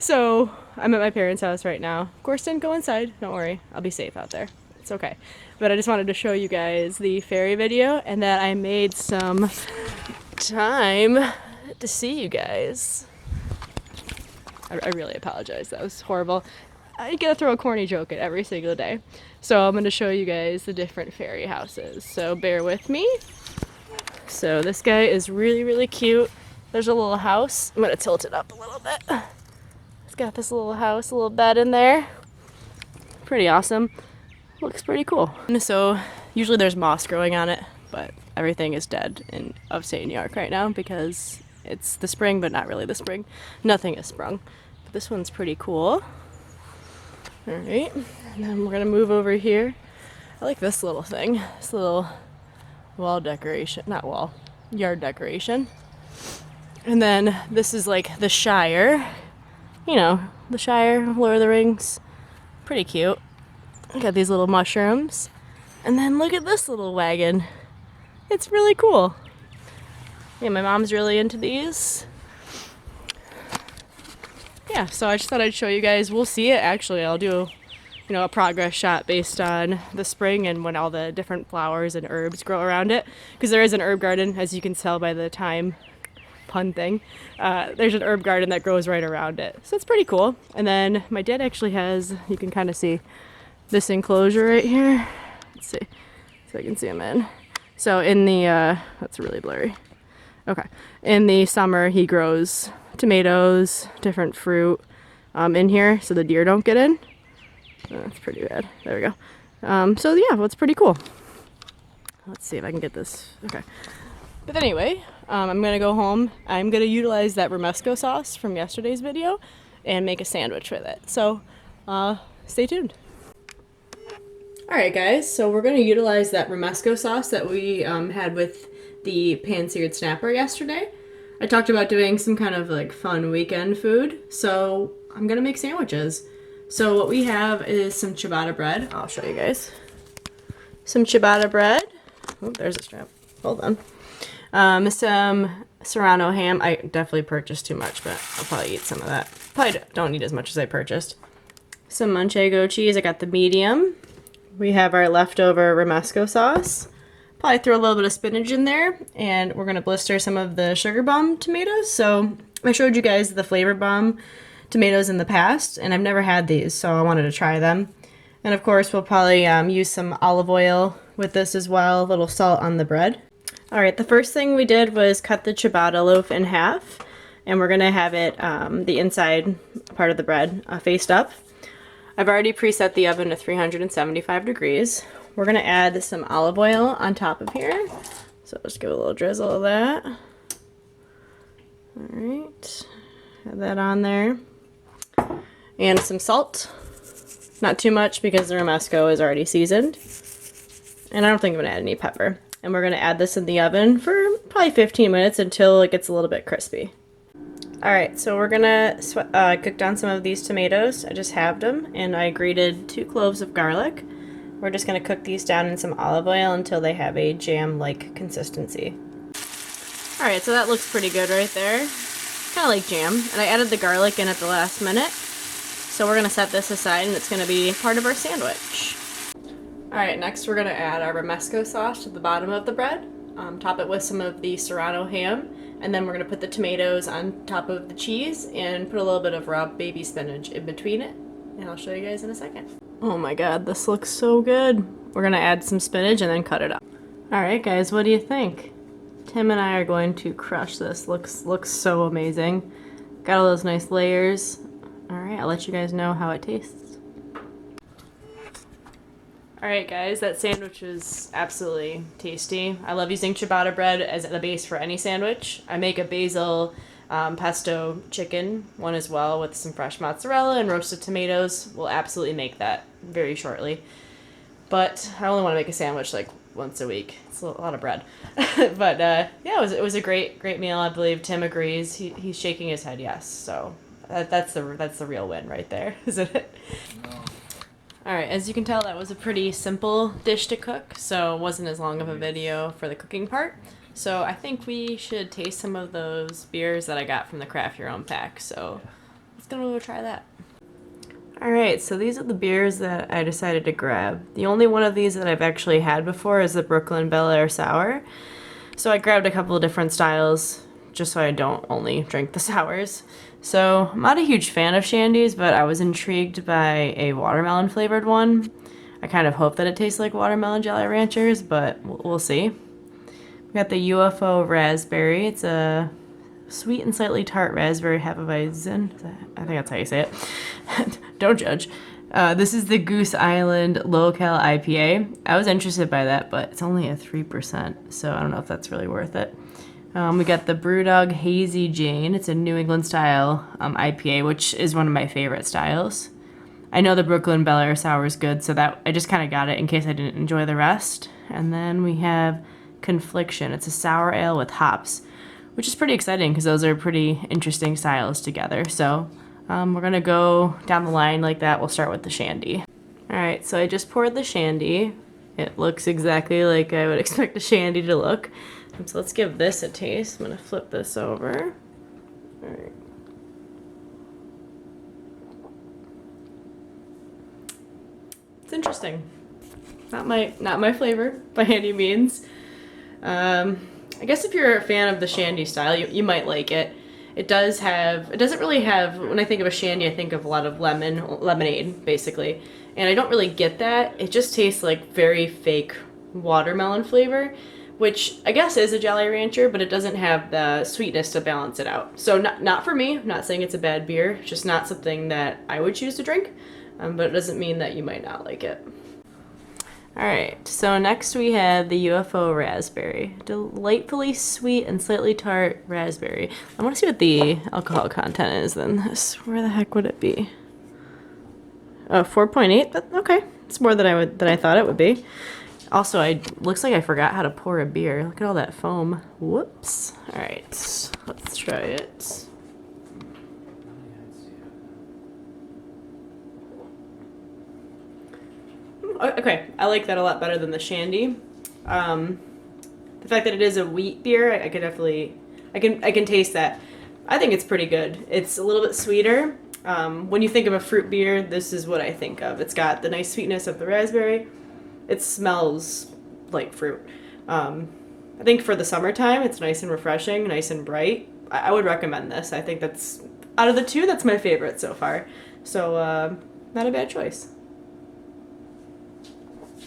So I'm at my parents' house right now. Of course, didn't go inside. Don't worry, I'll be safe out there. It's okay. But I just wanted to show you guys the fairy video and that I made some time to see you guys. I really apologize. That was horrible. I gotta throw a corny joke at every single day. So I'm gonna show you guys the different fairy houses. So bear with me. So this guy is really, really cute. There's a little house. I'm gonna tilt it up a little bit. It's got this little house, a little bed in there. Pretty awesome. Looks pretty cool. So usually there's moss growing on it, but everything is dead in upstate New York right now because it's the spring, but not really the spring. Nothing is sprung. But this one's pretty cool. All right, and then we're gonna move over here. I like this little thing, this little wall decoration, not wall, yard decoration. And then this is like the Shire, you know, the Shire, Lord of the Rings. Pretty cute. Got these little mushrooms. And then look at this little wagon. It's really cool. Yeah, my mom's really into these. Yeah, so I just thought I'd show you guys. We'll see it actually. I'll do, a progress shot based on the spring and when all the different flowers and herbs grow around it. Because there is an herb garden, as you can tell by the time pun thing. There's an herb garden that grows right around it. So it's pretty cool. And then my dad actually has, you can kind of see this enclosure right here. Let's see so I can see him in. So in the, that's really blurry. Okay. In the summer, he grows tomatoes, different fruit in here so the deer don't get in. That's pretty bad. There we go. So yeah, well, it's pretty cool. Let's see if I can get this. Okay. But anyway, I'm going to go home. I'm going to utilize that romesco sauce from yesterday's video and make a sandwich with it. So stay tuned. Alright guys, so we're going to utilize that romesco sauce that we had with the pan-seared snapper yesterday. I talked about doing some kind of like fun weekend food, so I'm going to make sandwiches. So what we have is some ciabatta bread. I'll show you guys. Some ciabatta bread. Oh, there's a strap. Hold on. Some serrano ham. I definitely purchased too much, but I'll probably eat some of that. Probably don't eat as much as I purchased. Some machego cheese. I got the medium. We have our leftover romesco sauce. Probably throw a little bit of spinach in there, and we're gonna blister some of the sugar bomb tomatoes. So I showed you guys the flavor bomb tomatoes in the past, and I've never had these, so I wanted to try them. And of course, we'll probably use some olive oil with this as well, a little salt on the bread. All right, the first thing we did was cut the ciabatta loaf in half, and we're gonna have it, the inside part of the bread faced up. I've already preset the oven to 375 degrees. We're gonna add some olive oil on top of here. So just give a little drizzle of that. All right, have that on there. And some salt. Not too much because the romesco is already seasoned. And I don't think I'm gonna add any pepper. And we're gonna add this in the oven for probably 15 minutes until it gets a little bit crispy. Alright, so we're gonna cook down some of these tomatoes. I just halved them, and I grated 2 cloves of garlic. We're just gonna cook these down in some olive oil until they have a jam-like consistency. Alright, so that looks pretty good right there. Kind of like jam. And I added the garlic in at the last minute. So we're gonna set this aside, and it's gonna be part of our sandwich. Alright, next we're gonna add our romesco sauce to the bottom of the bread. Top it with some of the serrano ham. And then we're going to put the tomatoes on top of the cheese and put a little bit of raw baby spinach in between it. And I'll show you guys in a second. Oh my god, this looks so good. We're going to add some spinach and then cut it up. Alright guys, what do you think? Tim and I are going to crush this. Looks so amazing. Got all those nice layers. Alright, I'll let you guys know how it tastes. Alright guys, that sandwich is absolutely tasty. I love using ciabatta bread as the base for any sandwich. I make a basil pesto chicken one as well with some fresh mozzarella and roasted tomatoes. We'll absolutely make that very shortly. But I only want to make a sandwich like once a week. It's a lot of bread. But yeah, it was a great meal. I believe Tim agrees. He's shaking his head yes. So that's the real win right there, isn't it? No. Alright, as you can tell, that was a pretty simple dish to cook, so it wasn't as long of a video for the cooking part. So I think we should taste some of those beers that I got from the Craft Your Own pack. So let's gonna go try that. Alright, so these are the beers that I decided to grab. The only one of these that I've actually had before is the Brooklyn Bel Air Sour. So I grabbed a couple of different styles just so I don't only drink the sours. So I'm not a huge fan of shandies, but I was intrigued by a watermelon flavored one. I kind of hope that it tastes like watermelon Jolly Ranchers, but we'll see. We got the UFO Raspberry. It's a sweet and slightly tart raspberry Hefeweizen. I think that's how you say it. Don't judge. This is the Goose Island Low-Cal IPA. I was interested by that, but it's only a 3%, so I don't know if that's really worth it. We got the Brewdog Hazy Jane. It's a New England style IPA, which is one of my favorite styles. I know the Brooklyn Bel Air Sour is good, so that I just kind of got it in case I didn't enjoy the rest. And then we have Confliction. It's a sour ale with hops, which is pretty exciting because those are pretty interesting styles together. So we're gonna go down the line like that. We'll start with the shandy. All right, so I just poured the shandy. It looks exactly like I would expect a shandy to look. So let's give this a taste. I'm gonna flip this over. All right. It's interesting. Not my flavor by any means. I guess if you're a fan of the shandy style, you might like it. It doesn't really have, when I think of a shandy, I think of a lot of lemonade, basically. And I don't really get that. It just tastes like very fake watermelon flavor, which I guess is a Jolly Rancher, but it doesn't have the sweetness to balance it out. So not for me. I'm not saying it's a bad beer. It's just not something that I would choose to drink, but it doesn't mean that you might not like it. Alright, so next we have the UFO Raspberry. Delightfully sweet and slightly tart raspberry. I want to see what the alcohol content is in this. Where the heck would it be? 4.8? Okay. It's more than I thought it would be. Also, looks like I forgot how to pour a beer. Look at all that foam. Whoops. Alright, let's try it. Okay, I like that a lot better than the shandy. The fact that it is a wheat beer, I can definitely, I can taste that. I think it's pretty good. It's a little bit sweeter. When you think of a fruit beer, this is what I think of. It's got the nice sweetness of the raspberry. It smells like fruit. I think for the summertime, it's nice and refreshing, nice and bright. I would recommend this. I think that's, out of the two, that's my favorite so far. So, not a bad choice.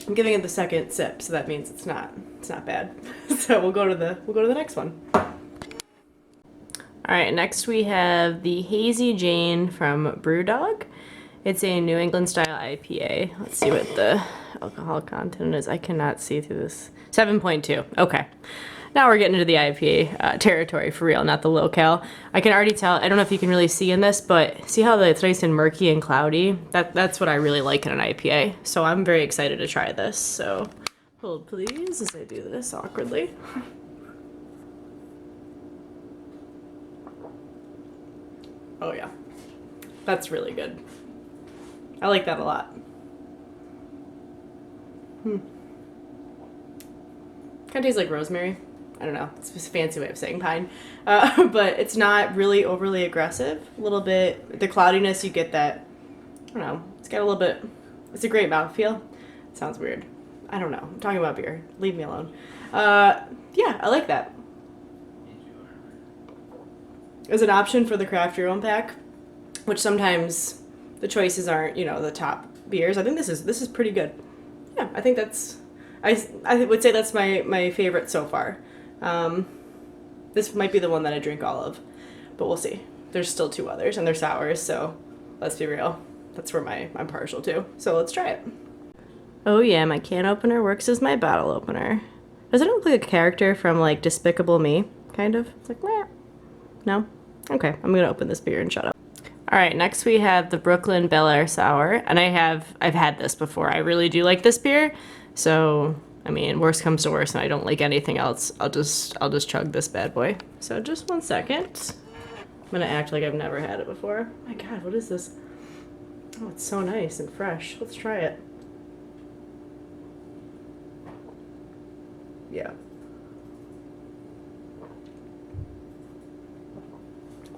I'm giving it the second sip, so that means it's not bad. So we'll go to the next one. All right, next we have the Hazy Jane from Brewdog. It's a New England style IPA. Let's see what the alcohol content is. I cannot see through this. 7.2. Okay. Now we're getting into the IPA territory for real, not the low-cal. I can already tell, I don't know if you can really see in this, but see how it's nice and murky and cloudy? That's what I really like in an IPA. So I'm very excited to try this. So hold please as I do this awkwardly. Oh yeah, that's really good. I like that a lot. Kind of tastes like rosemary. I don't know, it's just a fancy way of saying pine. But it's not really overly aggressive. A little bit, the cloudiness, you get that, I don't know, it's got a little bit, it's a great mouthfeel. It sounds weird. I don't know, I'm talking about beer. Leave me alone. Yeah, I like that. As an option for the craft your own pack, which sometimes the choices aren't, you know, the top beers. I think this is pretty good. Yeah, I think that's, I would say that's my favorite so far. This might be the one that I drink all of, but we'll see. There's still two others, and they're sours, so let's be real. That's where I'm partial to. So let's try it. Oh yeah, my can opener works as my bottle opener. Doesn't it look like a character from like Despicable Me, kind of? It's like, meh. No? Okay, I'm gonna open this beer and shut up. All right, next we have the Brooklyn Bel Air Sour, and I've had this before. I really do like this beer, so I mean, worst comes to worst, and I don't like anything else. I'll just chug this bad boy. So just 1 second. I'm gonna act like I've never had it before. Oh my God, what is this? Oh, it's so nice and fresh. Let's try it. Yeah.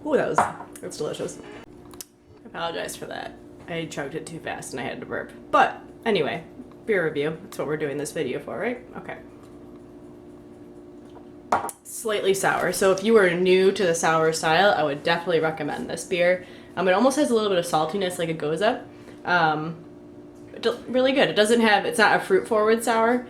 Ooh, that's delicious. Apologize for that. I chugged it too fast and I had to burp. But anyway, beer review. That's what we're doing this video for, right? Okay. Slightly sour. So if you were new to the sour style, I would definitely recommend this beer. It almost has a little bit of saltiness like a goza. Really good. It's not a fruit forward sour.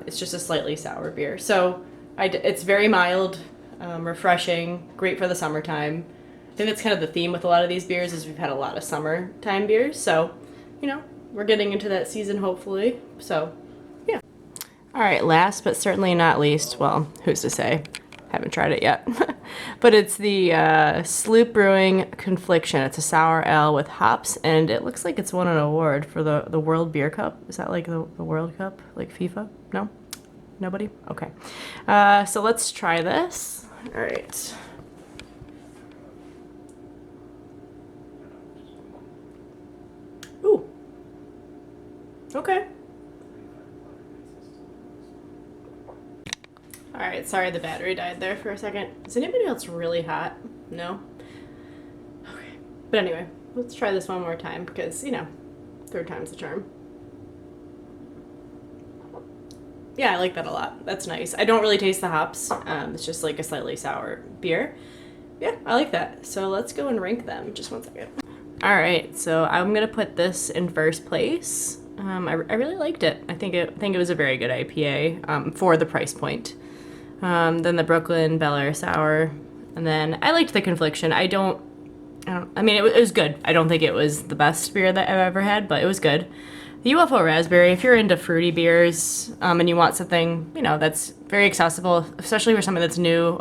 It's just a slightly sour beer. So it's very mild, refreshing, great for the summertime. I think that's kind of the theme with a lot of these beers is we've had a lot of summertime beers. So, you know, we're getting into that season hopefully. So, yeah. All right, last but certainly not least, well, who's to say? Haven't tried it yet. But it's the Sloop Brewing Confliction. It's a sour ale with hops, and it looks like it's won an award for the World Beer Cup. Is that like the World Cup? Like FIFA? No? Nobody? Okay. So let's try this. All right. Ooh. Okay. Alright, sorry the battery died there for a second. Is anybody else really hot? No? Okay. But anyway, let's try this one more time because, you know, third time's the charm. Yeah, I like that a lot. That's nice. I don't really taste the hops. It's just like a slightly sour beer. Yeah, I like that. So let's go and rank them. Just one second. Alright, so I'm going to put this in first place. I really liked it. I think it was a very good IPA for the price point. Then the Brooklyn Bel Air Sour, and then I liked the Confliction. I mean, it was good. I don't think it was the best beer that I've ever had, but it was good. The UFO Raspberry, if you're into fruity beers, and you want something, you know, that's very accessible, especially for someone that's new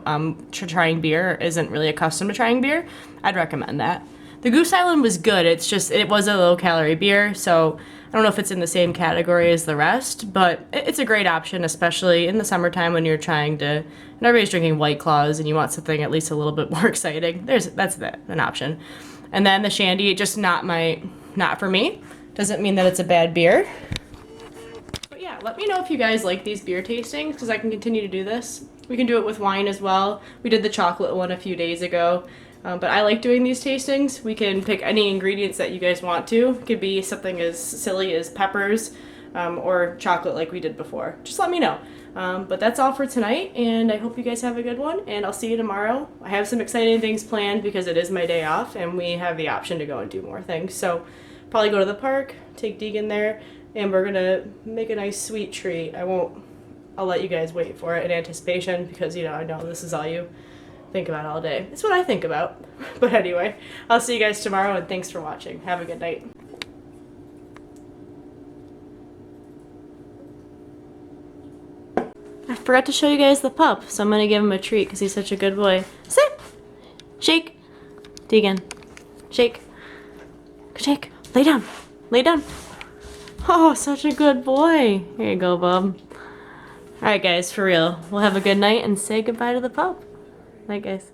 to trying beer, isn't really accustomed to trying beer, I'd recommend that. The Goose Island was good. It's just, it was a low-calorie beer, so I don't know if it's in the same category as the rest, but it's a great option, especially in the summertime when you're trying to, and everybody's drinking White Claws and you want something at least a little bit more exciting. That's an option. And then the Shandy, just not for me. Doesn't mean that it's a bad beer. But yeah, let me know if you guys like these beer tastings, because I can continue to do this. We can do it with wine as well. We did the chocolate one a few days ago. But I like doing these tastings. We can pick any ingredients that you guys want to. It could be something as silly as peppers or chocolate like we did before. Just let me know. But that's all for tonight, and I hope you guys have a good one, and I'll see you tomorrow. I have some exciting things planned because it is my day off, and we have the option to go and do more things. So probably go to the park, take Deegan there, and we're going to make a nice sweet treat. I'll let you guys wait for it in anticipation because, you know, I know this is all you think about all day. It's what I think about. But anyway, I'll see you guys tomorrow, and thanks for watching. Have a good night. I forgot to show you guys the pup, so I'm gonna give him a treat because he's such a good boy. Sit! Shake! Deegan. Shake. Shake. Lay down. Lay down. Oh, such a good boy. Here you go, bub. Alright guys, for real. We'll have a good night and say goodbye to the pup. Night, guys.